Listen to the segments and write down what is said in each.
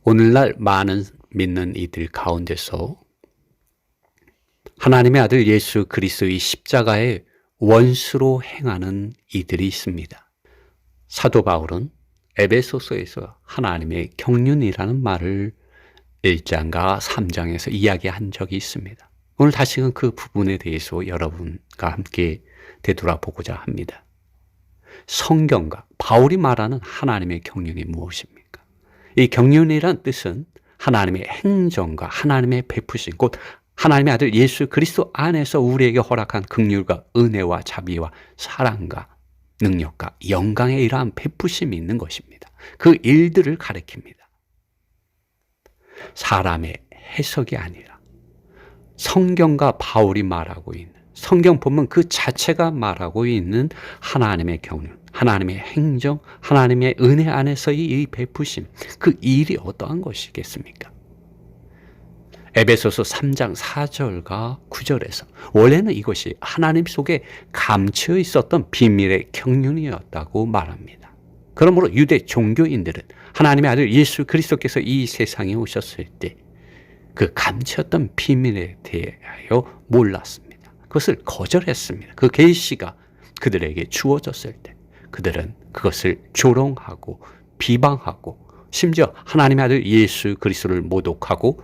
오늘날 많은 믿는 이들 가운데서 하나님의 아들 예수 그리스도의 십자가의 원수로 행하는 이들이 있습니다. 사도 바울은 에베소서에서 하나님의 경륜이라는 말을 1장과 3장에서 이야기한 적이 있습니다. 오늘 다시금 그 부분에 대해서 여러분과 함께 되돌아보고자 합니다. 성경과 바울이 말하는 하나님의 경륜이 무엇입니까? 이 경륜이란 뜻은 하나님의 행정과 하나님의 베푸심, 곧 하나님의 아들 예수 그리스도 안에서 우리에게 허락한 긍휼과 은혜와 자비와 사랑과 능력과 영광에 이러한 베푸심이 있는 것입니다. 그 일들을 가리킵니다. 사람의 해석이 아니라 성경과 바울이 말하고 있는, 성경 본문 그 자체가 말하고 있는 하나님의 경륜, 하나님의 행정, 하나님의 은혜 안에서의 이 베푸심, 그 일이 어떠한 것이겠습니까? 에베소서 3장 4절과 9절에서 원래는 이것이 하나님 속에 감추어 있었던 비밀의 경륜이었다고 말합니다. 그러므로 유대 종교인들은 하나님의 아들 예수 그리스도께서 이 세상에 오셨을 때 그 감추었던 비밀에 대하여 몰랐습니다. 그것을 거절했습니다. 그 계시가 그들에게 주어졌을 때 그들은 그것을 조롱하고 비방하고 심지어 하나님의 아들 예수 그리스도를 모독하고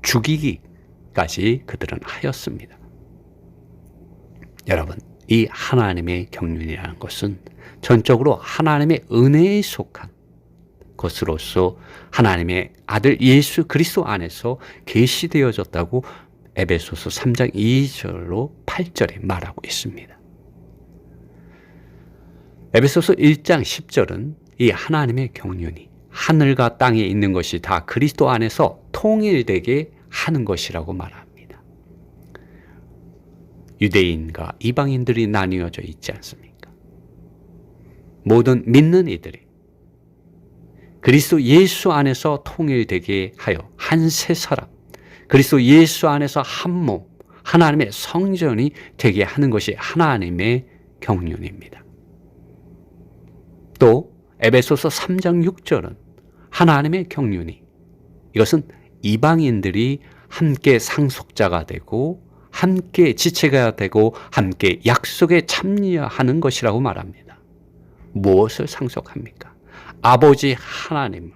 죽이기까지 그들은 하였습니다. 여러분, 이 하나님의 경륜이라는 것은 전적으로 하나님의 은혜에 속한 것으로서 하나님의 아들 예수 그리스도 안에서 계시되어졌다고 에베소서 3장 2절로 8절에 말하고 있습니다. 에베소서 1장 10절은 이 하나님의 경륜이 하늘과 땅에 있는 것이 다 그리스도 안에서 통일되게 하는 것이라고 말합니다. 유대인과 이방인들이 나뉘어져 있지 않습니까? 모든 믿는 이들이 그리스도 예수 안에서 통일되게 하여 한 세 사람, 그리스도 예수 안에서 한 몸, 하나님의 성전이 되게 하는 것이 하나님의 경륜입니다. 또 에베소서 3장 6절은 하나님의 경륜이, 이것은 이방인들이 함께 상속자가 되고 함께 지체가 되고 함께 약속에 참여하는 것이라고 말합니다. 무엇을 상속합니까? 아버지 하나님,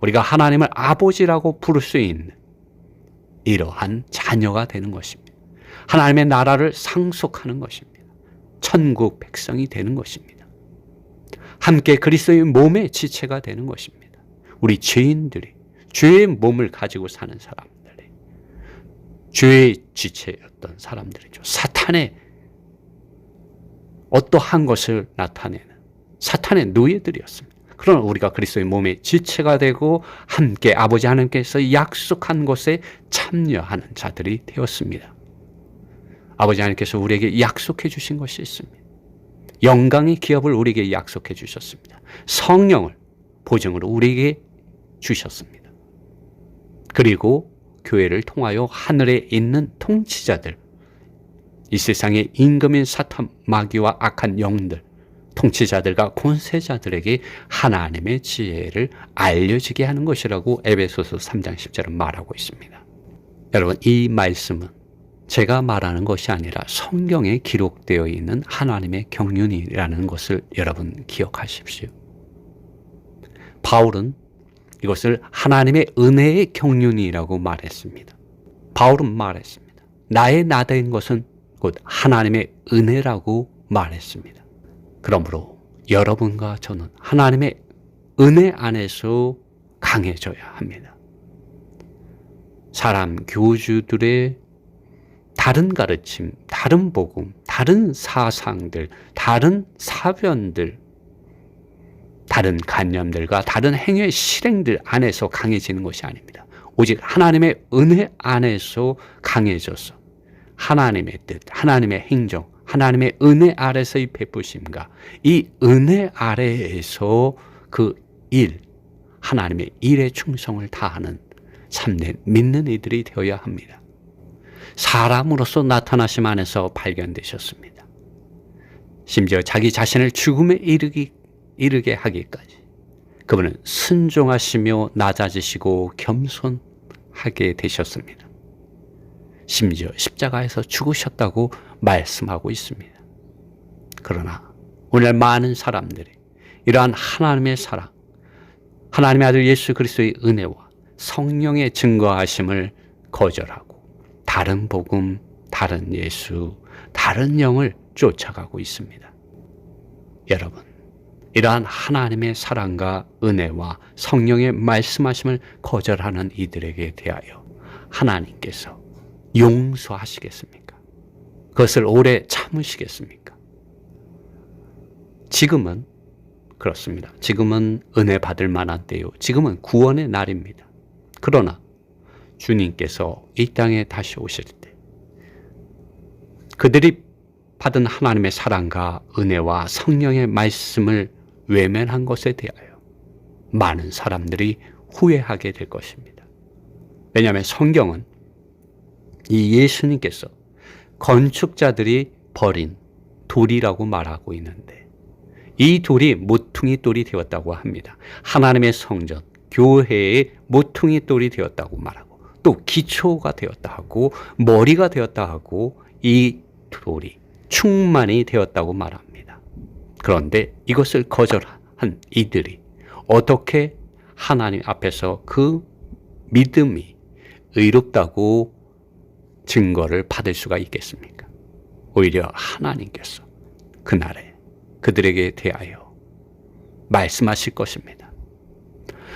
우리가 하나님을 아버지라고 부를 수 있는 이러한 자녀가 되는 것입니다. 하나님의 나라를 상속하는 것입니다. 천국 백성이 되는 것입니다. 함께 그리스도의 몸의 지체가 되는 것입니다. 우리 죄인들이, 죄의 몸을 가지고 사는 사람들이 죄의 지체였던 사람들이죠. 사탄의 어떠한 것을 나타내는 사탄의 노예들이었습니다. 그러나 우리가 그리스도의 몸의 지체가 되고 함께 아버지 하나님께서 약속한 것에 참여하는 자들이 되었습니다. 아버지 하나님께서 우리에게 약속해 주신 것이 있습니다. 영광의 기업을 우리에게 약속해 주셨습니다. 성령을 보증으로 우리에게 주셨습니다. 그리고 교회를 통하여 하늘에 있는 통치자들, 이 세상의 임금인 사탄, 마귀와 악한 영들, 통치자들과 권세자들에게 하나님의 지혜를 알려지게 하는 것이라고 에베소서 3장 10절은 말하고 있습니다. 여러분, 이 말씀은 제가 말하는 것이 아니라 성경에 기록되어 있는 하나님의 경륜이라는 것을 여러분 기억하십시오. 바울은 이것을 하나님의 은혜의 경륜이라고 말했습니다. 바울은 말했습니다. 나의 나된 것은 곧 하나님의 은혜라고 말했습니다. 그러므로 여러분과 저는 하나님의 은혜 안에서 강해져야 합니다. 사람 교주들의 다른 가르침, 다른 복음, 다른 사상들, 다른 사변들, 다른 관념들과 다른 행위의 실행들 안에서 강해지는 것이 아닙니다. 오직 하나님의 은혜 안에서 강해져서 하나님의 뜻, 하나님의 행정, 하나님의 은혜 아래서의 베푸심과 이 은혜 아래에서 그 일, 하나님의 일에 충성을 다하는 참된 믿는 이들이 되어야 합니다. 사람으로서 나타나심 안에서 발견되셨습니다. 심지어 자기 자신을 죽음에 이르게 하기까지 그분은 순종하시며 낮아지시고 겸손하게 되셨습니다. 심지어 십자가에서 죽으셨다고 말씀하고 있습니다. 그러나 오늘 많은 사람들이 이러한 하나님의 사랑, 하나님의 아들 예수 그리스도의 은혜와 성령의 증거하심을 거절하고 다른 복음, 다른 예수, 다른 영을 쫓아가고 있습니다. 여러분, 이러한 하나님의 사랑과 은혜와 성령의 말씀하심을 거절하는 이들에게 대하여 하나님께서 용서하시겠습니까? 그것을 오래 참으시겠습니까? 지금은 그렇습니다. 지금은 은혜 받을 만한 때요. 지금은 구원의 날입니다. 그러나 주님께서 이 땅에 다시 오실 때 그들이 받은 하나님의 사랑과 은혜와 성령의 말씀을 외면한 것에 대하여 많은 사람들이 후회하게 될 것입니다. 왜냐하면 성경은 이 예수님께서 건축자들이 버린 돌이라고 말하고 있는데 이 돌이 모퉁이 돌이 되었다고 합니다. 하나님의 성전, 교회의 모퉁이 돌이 되었다고 말하고 또 기초가 되었다 하고 머리가 되었다 하고 이 돌이 충만이 되었다고 말합니다. 그런데 이것을 거절한 이들이 어떻게 하나님 앞에서 그 믿음이 의롭다고 증거를 받을 수가 있겠습니까? 오히려 하나님께서 그날에 그들에게 대하여 말씀하실 것입니다.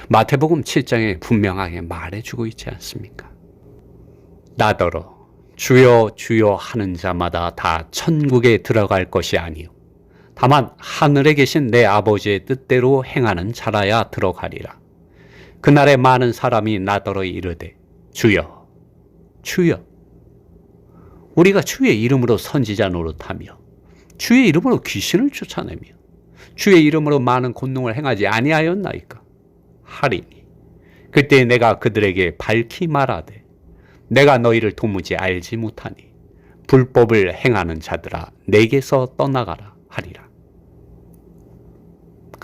마태복음 7장에 분명하게 말해주고 있지 않습니까? 나더러 주여 주여 하는 자마다 다 천국에 들어갈 것이 아니요 다만 하늘에 계신 내 아버지의 뜻대로 행하는 자라야 들어가리라. 그날에 많은 사람이 나더러 이르되 주여 주여 우리가 주의 이름으로 선지자 노릇하며 주의 이름으로 귀신을 쫓아내며 주의 이름으로 많은 권능을 행하지 아니하였나이까 하리니 그때 내가 그들에게 밝히 말하되 내가 너희를 도무지 알지 못하니 불법을 행하는 자들아 내게서 떠나가라 하리라.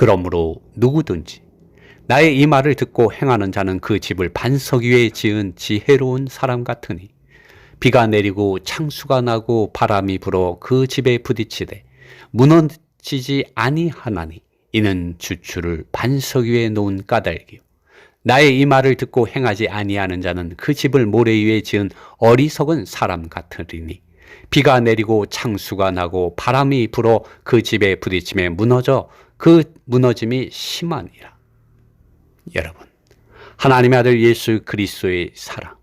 그러므로 누구든지 나의 이 말을 듣고 행하는 자는 그 집을 반석 위에 지은 지혜로운 사람 같으니 비가 내리고 창수가 나고 바람이 불어 그 집에 부딪히되 무너지지 아니하나니 이는 주추를 반석 위에 놓은 까닭이요 나의 이 말을 듣고 행하지 아니하는 자는 그 집을 모래 위에 지은 어리석은 사람 같으리니 비가 내리고 창수가 나고 바람이 불어 그 집에 부딪힘에 무너져 그 무너짐이 심하니라. 여러분, 하나님의 아들 예수 그리스도의 사랑,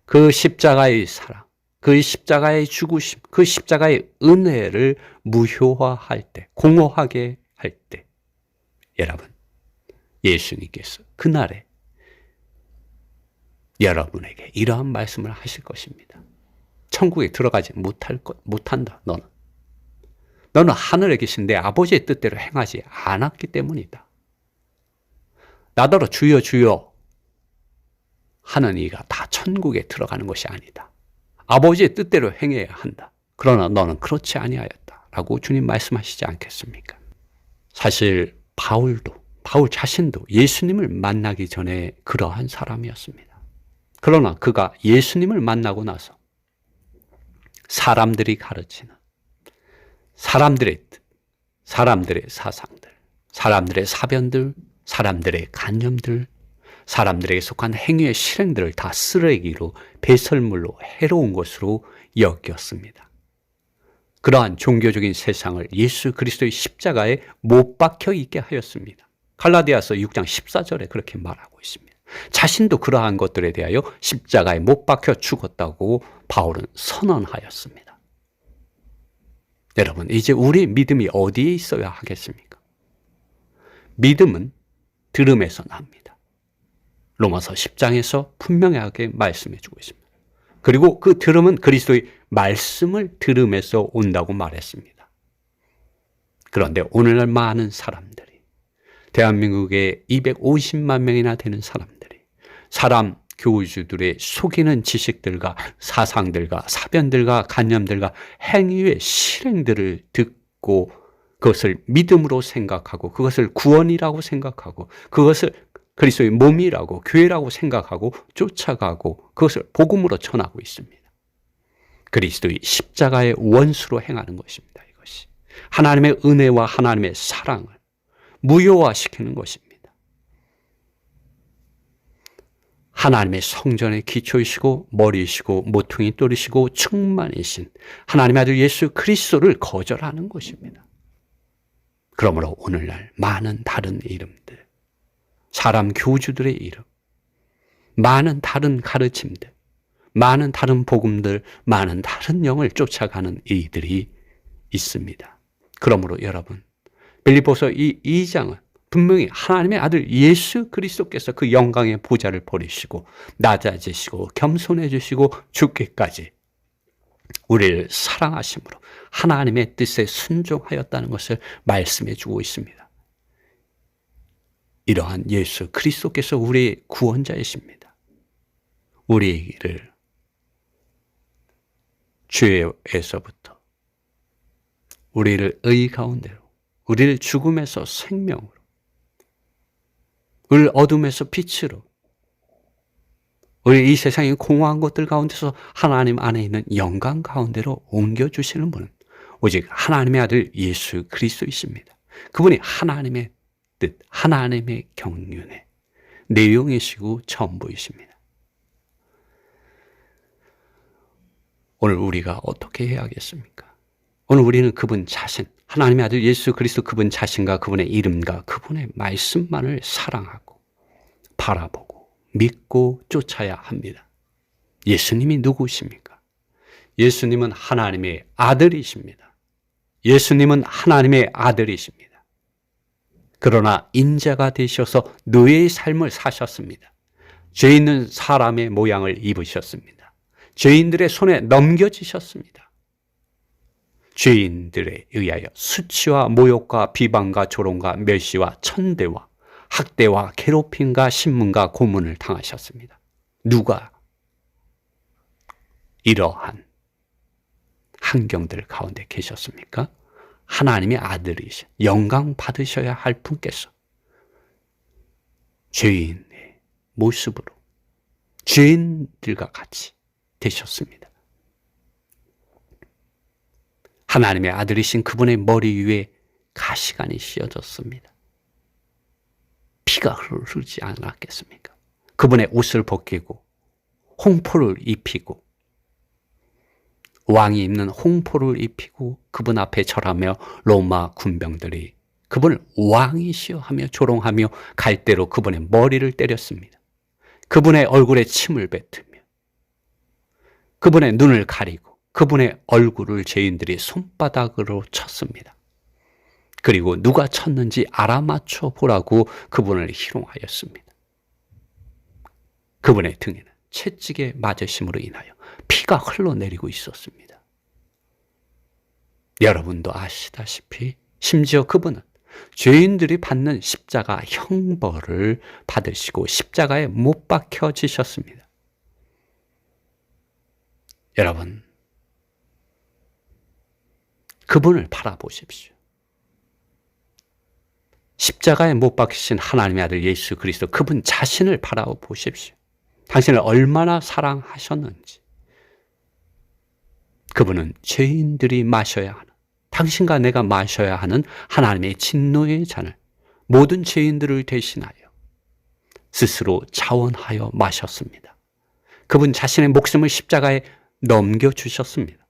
그 십자가의 사랑, 그 십자가의 죽으심, 그 십자가의 은혜를 무효화할 때, 공허하게 할 때, 여러분, 예수님께서 그날에 여러분에게 이러한 말씀을 하실 것입니다. 천국에 들어가지 못한다, 너는. 너는 하늘에 계신 내 아버지의 뜻대로 행하지 않았기 때문이다. 나더러 주여 주여 하는 이가 다 천국에 들어가는 것이 아니다. 아버지의 뜻대로 행해야 한다. 그러나 너는 그렇지 아니하였다. 라고 주님 말씀하시지 않겠습니까? 사실 바울 자신도 예수님을 만나기 전에 그러한 사람이었습니다. 그러나 그가 예수님을 만나고 나서 사람들이 가르치는 사람들의 뜻, 사람들의 사상들, 사람들의 사변들, 사람들의 관념들, 사람들에게 속한 행위의 실행들을 다 쓰레기로 배설물로 해로운 것으로 여겼습니다. 그러한 종교적인 세상을 예수 그리스도의 십자가에 못 박혀 있게 하였습니다. 갈라디아서 6장 14절에 그렇게 말하고 있습니다. 자신도 그러한 것들에 대하여 십자가에 못 박혀 죽었다고 바울은 선언하였습니다. 여러분, 이제 우리 믿음이 어디에 있어야 하겠습니까? 믿음은 들음에서 납니다. 로마서 10장에서 분명하게 말씀해 주고 있습니다. 그리고 그 들음은 그리스도의 말씀을 들음에서 온다고 말했습니다. 그런데 오늘날 많은 사람들이, 대한민국에 250만 명이나 되는 사람들이 사람 교주들의 속이는 지식들과 사상들과 사변들과 관념들과 행위의 실행들을 듣고 그것을 믿음으로 생각하고 그것을 구원이라고 생각하고 그것을 그리스도의 몸이라고 교회라고 생각하고 쫓아가고 그것을 복음으로 전하고 있습니다. 그리스도의 십자가의 원수로 행하는 것입니다. 이것이 하나님의 은혜와 하나님의 사랑을 무효화시키는 것입니다. 하나님의 성전의 기초이시고 머리이시고 모퉁이 돌이시고 충만이신 하나님의 아들 예수 그리스도를 거절하는 것입니다. 그러므로 오늘날 많은 다른 이름들, 사람 교주들의 이름, 많은 다른 가르침들, 많은 다른 복음들, 많은 다른 영을 쫓아가는 이들이 있습니다. 그러므로 여러분, 빌립보서 이 2장은 분명히 하나님의 아들 예수 그리스도께서 그 영광의 보좌를 버리시고 낮아지시고 겸손해지시고 죽기까지 우리를 사랑하심으로 하나님의 뜻에 순종하였다는 것을 말씀해 주고 있습니다. 이러한 예수 그리스도께서 우리의 구원자이십니다. 우리를 죄에서부터 우리를 의 가운데로 우리를 죽음에서 생명으로 우리를 어둠에서 빛으로 우리 이 세상의 공허한 것들 가운데서 하나님 안에 있는 영광 가운데로 옮겨주시는 분은 오직 하나님의 아들 예수 그리스도이십니다. 그분이 하나님의 뜻, 하나님의 경륜의 내용이시고 전부이십니다. 오늘 우리가 어떻게 해야겠습니까? 오늘 우리는 그분 자신, 하나님의 아들 예수 그리스도 그분 자신과 그분의 이름과 그분의 말씀만을 사랑하고 바라보고 믿고 쫓아야 합니다. 예수님이 누구십니까? 예수님은 하나님의 아들이십니다. 예수님은 하나님의 아들이십니다. 그러나 인자가 되셔서 노예의 삶을 사셨습니다. 죄 있는 사람의 모양을 입으셨습니다. 죄인들의 손에 넘겨지셨습니다. 죄인들에 의하여 수치와 모욕과 비방과 조롱과 멸시와 천대와 학대와 괴롭힘과 신문과 고문을 당하셨습니다. 누가 이러한 환경들 가운데 계셨습니까? 하나님의 아들이신 영광 받으셔야 할 분께서 죄인의 모습으로 죄인들과 같이 되셨습니다. 하나님의 아들이신 그분의 머리 위에 가시관이 씌어졌습니다. 피가 흐르지 않았겠습니까? 그분의 옷을 벗기고 홍포를 입히고 왕이 입는 홍포를 입히고 그분 앞에 절하며 로마 군병들이 그분을 왕이시여 하며 조롱하며 갈대로 그분의 머리를 때렸습니다. 그분의 얼굴에 침을 뱉으며 그분의 눈을 가리고 그분의 얼굴을 죄인들이 손바닥으로 쳤습니다. 그리고 누가 쳤는지 알아맞혀 보라고 그분을 희롱하였습니다. 그분의 등에는 채찍에 맞으심으로 인하여 피가 흘러내리고 있었습니다. 여러분도 아시다시피 심지어 그분은 죄인들이 받는 십자가 형벌을 받으시고 십자가에 못 박혀지셨습니다. 여러분, 그분을 바라보십시오. 십자가에 못 박히신 하나님의 아들 예수 그리스도 그분 자신을 바라보십시오. 당신을 얼마나 사랑하셨는지. 그분은 죄인들이 마셔야 하는, 당신과 내가 마셔야 하는 하나님의 진노의 잔을 모든 죄인들을 대신하여 스스로 자원하여 마셨습니다. 그분 자신의 목숨을 십자가에 넘겨주셨습니다.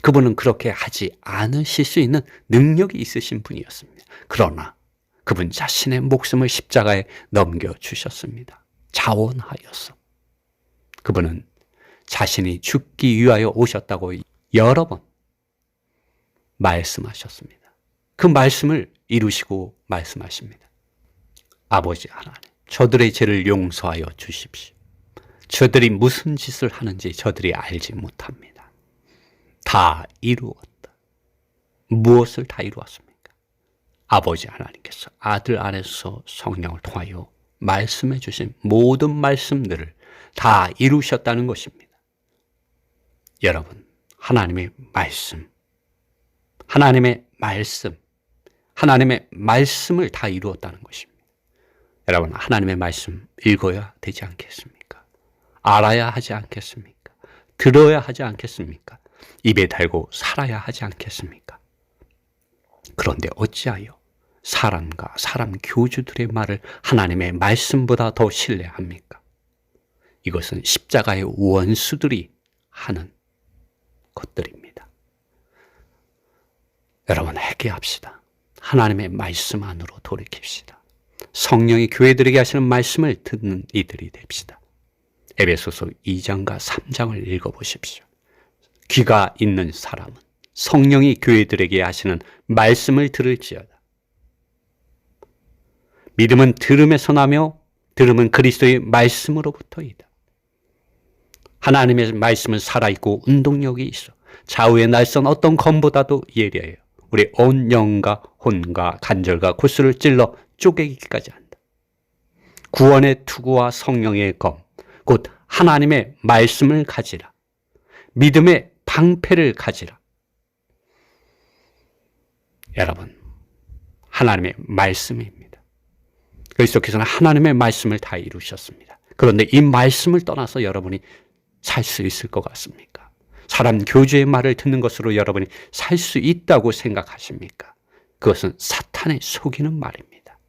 그분은 그렇게 하지 않으실 수 있는 능력이 있으신 분이었습니다. 그러나 그분 자신의 목숨을 십자가에 넘겨주셨습니다. 자원하여서. 그분은 자신이 죽기 위하여 오셨다고 여러 번 말씀하셨습니다. 그 말씀을 이루시고 말씀하십니다. 아버지 하나님, 저들의 죄를 용서하여 주십시오. 저들이 무슨 짓을 하는지 저들이 알지 못합니다. 다 이루었다. 무엇을 다 이루었습니까? 아버지 하나님께서 아들 안에서 성령을 통하여 말씀해 주신 모든 말씀들을 다 이루셨다는 것입니다. 여러분, 하나님의 말씀, 하나님의 말씀, 하나님의 말씀을 다 이루었다는 것입니다. 여러분, 하나님의 말씀 읽어야 되지 않겠습니까? 알아야 하지 않겠습니까? 들어야 하지 않겠습니까? 입에 달고 살아야 하지 않겠습니까? 그런데 어찌하여 사람과 사람 교주들의 말을 하나님의 말씀보다 더 신뢰합니까? 이것은 십자가의 원수들이 하는 것들입니다. 여러분, 회개합시다. 하나님의 말씀 안으로 돌이킵시다. 성령이 교회들에게 하시는 말씀을 듣는 이들이 됩시다. 에베소서 2장과 3장을 읽어보십시오. 귀가 있는 사람은 성령이 교회들에게 하시는 말씀을 들을지어다. 믿음은 들음에서 나며 들음은 그리스도의 말씀으로부터이다. 하나님의 말씀은 살아있고 운동력이 있어 좌우의 날선 어떤 검보다도 예리해요. 우리 온 영과 혼과 간절과 구슬을 찔러 쪼개기까지 한다. 구원의 투구와 성령의 검, 곧 하나님의 말씀을 가지라. 믿음의 방패를 가지라. 여러분, 하나님의 말씀입니다. 그리스도께서는 하나님의 말씀을 다 이루셨습니다. 그런데 이 말씀을 떠나서 여러분이 살 수 있을 것 같습니까? 사람 교주의 말을 듣는 것으로 여러분이 살 수 있다고 생각하십니까? 그것은 사탄의 속이는 말입니다.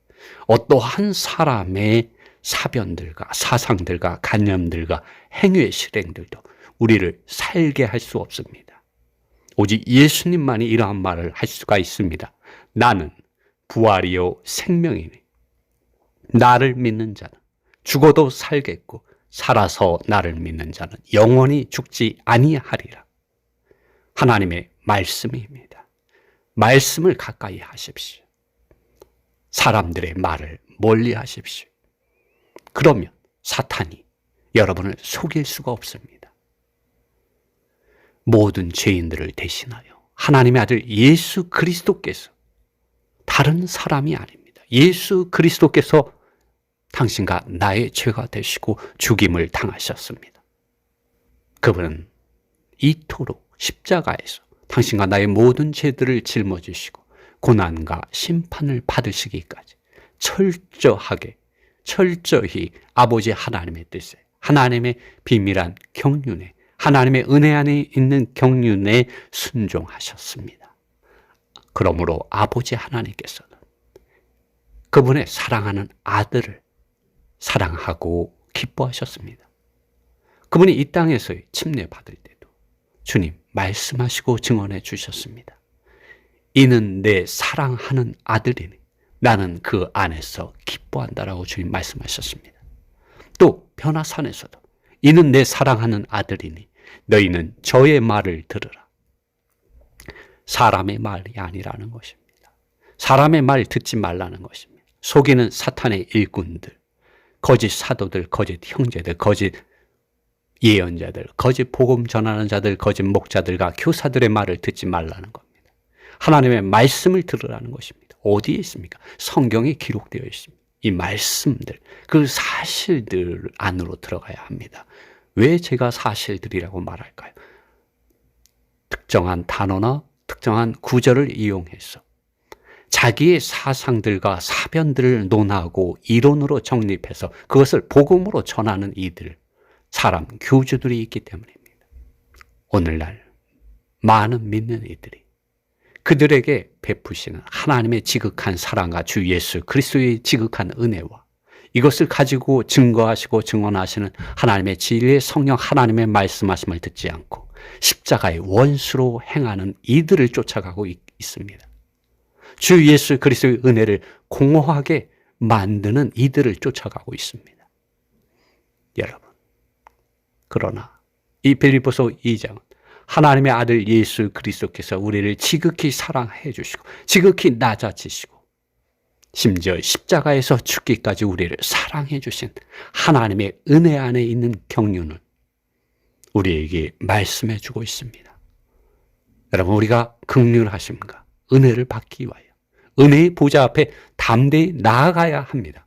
어떠한 사람의 사변들과 사상들과 관념들과 행위의 실행들도 우리를 살게 할 수 없습니다. 오직 예수님만이 이러한 말을 할 수가 있습니다. 나는 부활이요 생명이니 나를 믿는 자는 죽어도 살겠고 살아서 나를 믿는 자는 영원히 죽지 아니하리라. 하나님의 말씀입니다. 말씀을 가까이 하십시오. 사람들의 말을 멀리 하십시오. 그러면 사탄이 여러분을 속일 수가 없습니다. 모든 죄인들을 대신하여 하나님의 아들 예수 그리스도께서, 다른 사람이 아닙니다, 예수 그리스도께서 당신과 나의 죄가 되시고 죽임을 당하셨습니다. 그분은 이토록 십자가에서 당신과 나의 모든 죄들을 짊어지시고 고난과 심판을 받으시기까지 철저히 아버지 하나님의 뜻에, 하나님의 비밀한 경륜에, 하나님의 은혜 안에 있는 경륜에 순종하셨습니다. 그러므로 아버지 하나님께서는 그분의 사랑하는 아들을 사랑하고 기뻐하셨습니다. 그분이 이 땅에서 침례받을 때도 주님 말씀하시고 증언해 주셨습니다. 이는 내 사랑하는 아들이니 나는 그 안에서 기뻐한다라고 주님 말씀하셨습니다. 또 변화산에서도 이는 내 사랑하는 아들이니 너희는 저의 말을 들으라. 사람의 말이 아니라는 것입니다. 사람의 말 듣지 말라는 것입니다. 속이는 사탄의 일꾼들, 거짓 사도들, 거짓 형제들, 거짓 예언자들, 거짓 복음 전하는 자들, 거짓 목자들과 교사들의 말을 듣지 말라는 겁니다. 하나님의 말씀을 들으라는 것입니다. 어디에 있습니까? 성경에 기록되어 있습니다. 이 말씀들, 그 사실들 안으로 들어가야 합니다. 왜 제가 사실들이라고 말할까요? 특정한 단어나 특정한 구절을 이용해서 자기의 사상들과 사변들을 논하고 이론으로 정립해서 그것을 복음으로 전하는 이들, 사람, 교주들이 있기 때문입니다. 오늘날 많은 믿는 이들이 그들에게 베푸시는 하나님의 지극한 사랑과 주 예수 그리스도의 지극한 은혜와 이것을 가지고 증거하시고 증언하시는 하나님의 진리의 성령, 하나님의 말씀하심을 듣지 않고 십자가의 원수로 행하는 이들을 쫓아가고 있습니다. 주 예수 그리스도의 은혜를 공허하게 만드는 이들을 쫓아가고 있습니다. 여러분, 그러나 이 빌립보서 2장은 하나님의 아들 예수 그리스도께서 우리를 지극히 사랑해 주시고 지극히 낮아지시고 심지어 십자가에서 죽기까지 우리를 사랑해 주신 하나님의 은혜 안에 있는 경륜을 우리에게 말씀해 주고 있습니다. 여러분, 우리가 긍휼하심과 은혜를 받기 위하여 은혜의 보좌 앞에 담대히 나아가야 합니다.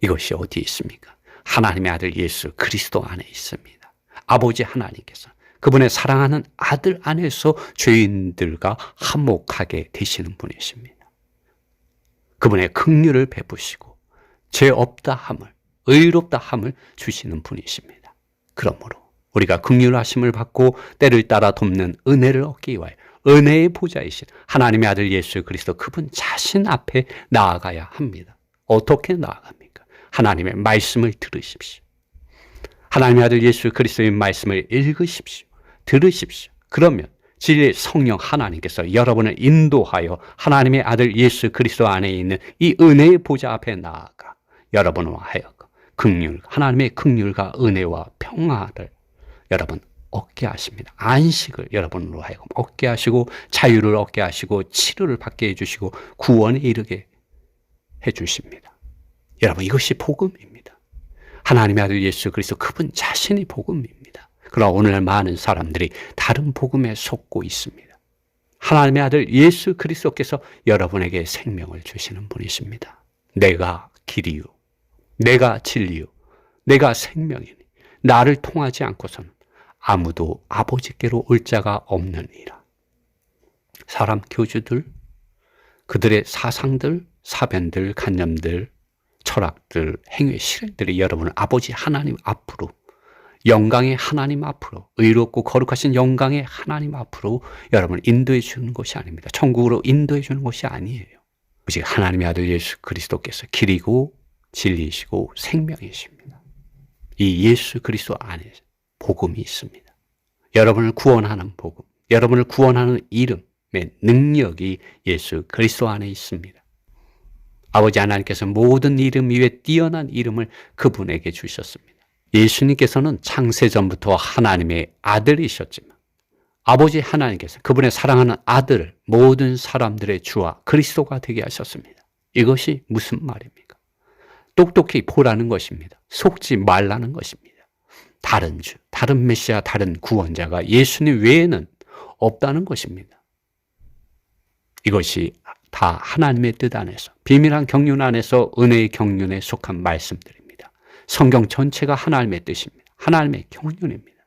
이것이 어디에 있습니까? 하나님의 아들 예수 그리스도 안에 있습니다. 아버지 하나님께서 그분의 사랑하는 아들 안에서 죄인들과 화목하게 되시는 분이십니다. 그분의 긍휼을 베푸시고 죄 없다 함을, 의롭다 함을 주시는 분이십니다. 그러므로 우리가 긍휼하심을 받고 때를 따라 돕는 은혜를 얻기 위하여 은혜의 보좌이신 하나님의 아들 예수 그리스도 그분 자신 앞에 나아가야 합니다. 어떻게 나아갑니까? 하나님의 말씀을 들으십시오. 하나님의 아들 예수 그리스도의 말씀을 읽으십시오. 들으십시오. 그러면 진리의 성령 하나님께서 여러분을 인도하여 하나님의 아들 예수 그리스도 안에 있는 이 은혜의 보좌 앞에 나아가 여러분과 하여금 긍휼, 하나님의 긍휼과 은혜와 평화를 여러분 얻게 하십니다. 안식을 여러분으로 하여금 얻게 하시고 자유를 얻게 하시고 치료를 받게 해주시고 구원에 이르게 해주십니다. 여러분 이것이 복음입니다. 하나님의 아들 예수 그리스도 그분 자신이 복음입니다. 그러나 오늘 많은 사람들이 다른 복음에 속고 있습니다. 하나님의 아들 예수 그리스도께서 여러분에게 생명을 주시는 분이십니다. 내가 길이요, 내가 진리요, 내가 생명이니 나를 통하지 않고서는 아무도 아버지께로 올 자가 없느니라. 사람 교주들, 그들의 사상들, 사변들, 관념들, 철학들, 행위, 실행들이 여러분을 아버지 하나님 앞으로, 영광의 하나님 앞으로, 의롭고 거룩하신 영광의 하나님 앞으로 여러분을 인도해 주는 것이 아닙니다. 천국으로 인도해 주는 것이 아니에요. 오직 하나님의 아들 예수 그리스도께서 길이고 진리이시고 생명이십니다. 이 예수 그리스도 안에 복음이 있습니다. 여러분을 구원하는 복음, 여러분을 구원하는 이름의 능력이 예수 그리스도 안에 있습니다. 아버지 하나님께서 모든 이름 위에 뛰어난 이름을 그분에게 주셨습니다. 예수님께서는 창세전부터 하나님의 아들이셨지만 아버지 하나님께서 그분의 사랑하는 아들을 모든 사람들의 주와 그리스도가 되게 하셨습니다. 이것이 무슨 말입니까? 똑똑히 보라는 것입니다. 속지 말라는 것입니다. 다른 주, 다른 메시아, 다른 구원자가 예수님 외에는 없다는 것입니다. 이것이 다 하나님의 뜻 안에서, 비밀한 경륜 안에서 은혜의 경륜에 속한 말씀들입니다. 성경 전체가 하나님의 뜻입니다. 하나님의 경륜입니다.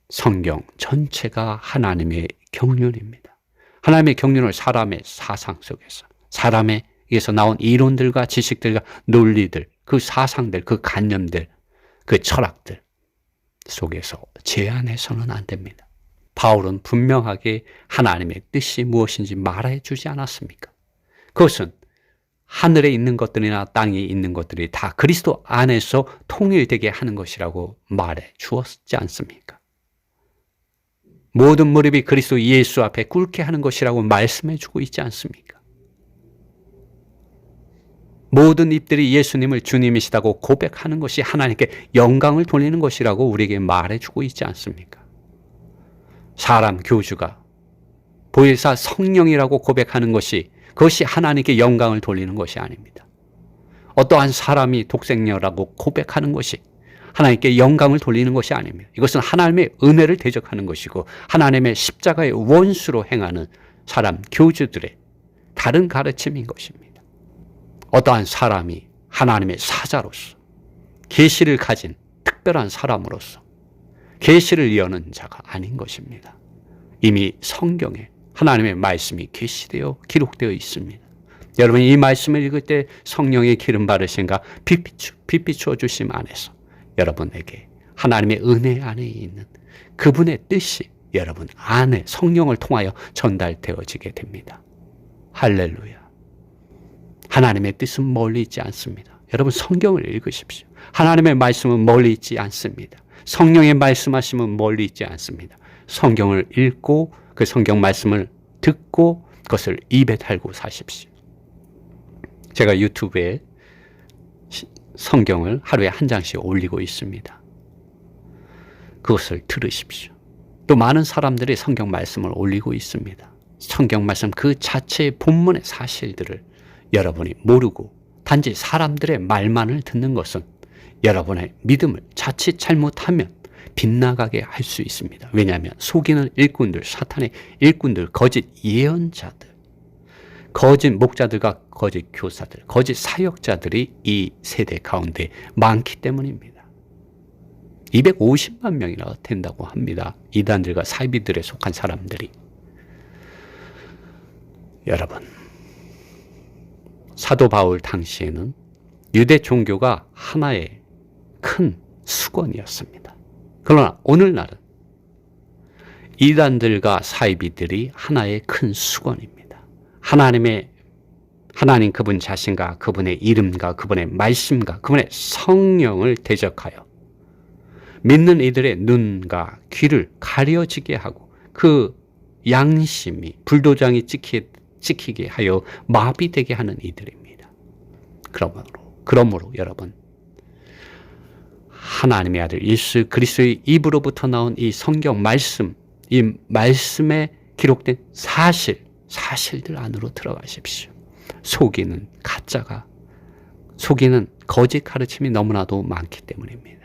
성경 전체가 하나님의 경륜입니다. 하나님의 경륜을 사람의 사상 속에서, 사람에게서 나온 이론들과 지식들과 논리들, 그 사상들, 그 관념들, 그 철학들 속에서 제한해서는 안 됩니다. 바울은 분명하게 하나님의 뜻이 무엇인지 말해 주지 않았습니까? 그것은 하늘에 있는 것들이나 땅에 있는 것들이 다 그리스도 안에서 통일되게 하는 것이라고 말해 주었지 않습니까? 모든 무릎이 그리스도 예수 앞에 꿇게 하는 것이라고 말씀해 주고 있지 않습니까? 모든 입들이 예수님을 주님이시다고 고백하는 것이 하나님께 영광을 돌리는 것이라고 우리에게 말해주고 있지 않습니까? 사람 교주가 보혜사 성령이라고 고백하는 것이 그것이 하나님께 영광을 돌리는 것이 아닙니다. 어떠한 사람이 독생녀라고 고백하는 것이 하나님께 영광을 돌리는 것이 아닙니다. 이것은 하나님의 은혜를 대적하는 것이고 하나님의 십자가의 원수로 행하는 사람 교주들의 다른 가르침인 것입니다. 어떠한 사람이 하나님의 사자로서 계시를 가진 특별한 사람으로서 계시를 여는 자가 아닌 것입니다. 이미 성경에 하나님의 말씀이 계시되어 기록되어 있습니다. 여러분이 이 말씀을 읽을 때 성령의 기름 바르심과 빛 비추어 주심 안에서 여러분에게 하나님의 은혜 안에 있는 그분의 뜻이 여러분 안에 성령을 통하여 전달되어지게 됩니다. 할렐루야. 하나님의 뜻은 멀리 있지 않습니다. 여러분 성경을 읽으십시오. 하나님의 말씀은 멀리 있지 않습니다. 성령의 말씀하심은 멀리 있지 않습니다. 성경을 읽고 그 성경 말씀을 듣고 그것을 입에 달고 사십시오. 제가 유튜브에 성경을 하루에 한 장씩 올리고 있습니다. 그것을 들으십시오. 또 많은 사람들이 성경 말씀을 올리고 있습니다. 성경 말씀 그 자체의 본문의 사실들을 여러분이 모르고 단지 사람들의 말만을 듣는 것은 여러분의 믿음을 자칫 잘못하면 빗나가게 할 수 있습니다. 왜냐하면 속이는 일꾼들, 사탄의 일꾼들, 거짓 예언자들, 거짓 목자들과 거짓 교사들, 거짓 사역자들이 이 세대 가운데 많기 때문입니다. 250만 명이나 된다고 합니다. 이단들과 사이비들에 속한 사람들이. 여러분, 사도 바울 당시에는 유대 종교가 하나의 큰 수건이었습니다. 그러나 오늘날은 이단들과 사이비들이 하나의 큰 수건입니다. 하나님 그분 자신과 그분의 이름과 그분의 말씀과 그분의 성령을 대적하여 믿는 이들의 눈과 귀를 가려지게 하고 그 양심이 불도장이 찍히게 하여 마비되게 하는 이들입니다. 그러므로 여러분, 하나님의 아들 예수 그리스도의 입으로부터 나온 이 성경 말씀, 이 말씀에 기록된 사실들 안으로 들어가십시오. 속이는 거짓 가르침이 너무나도 많기 때문입니다.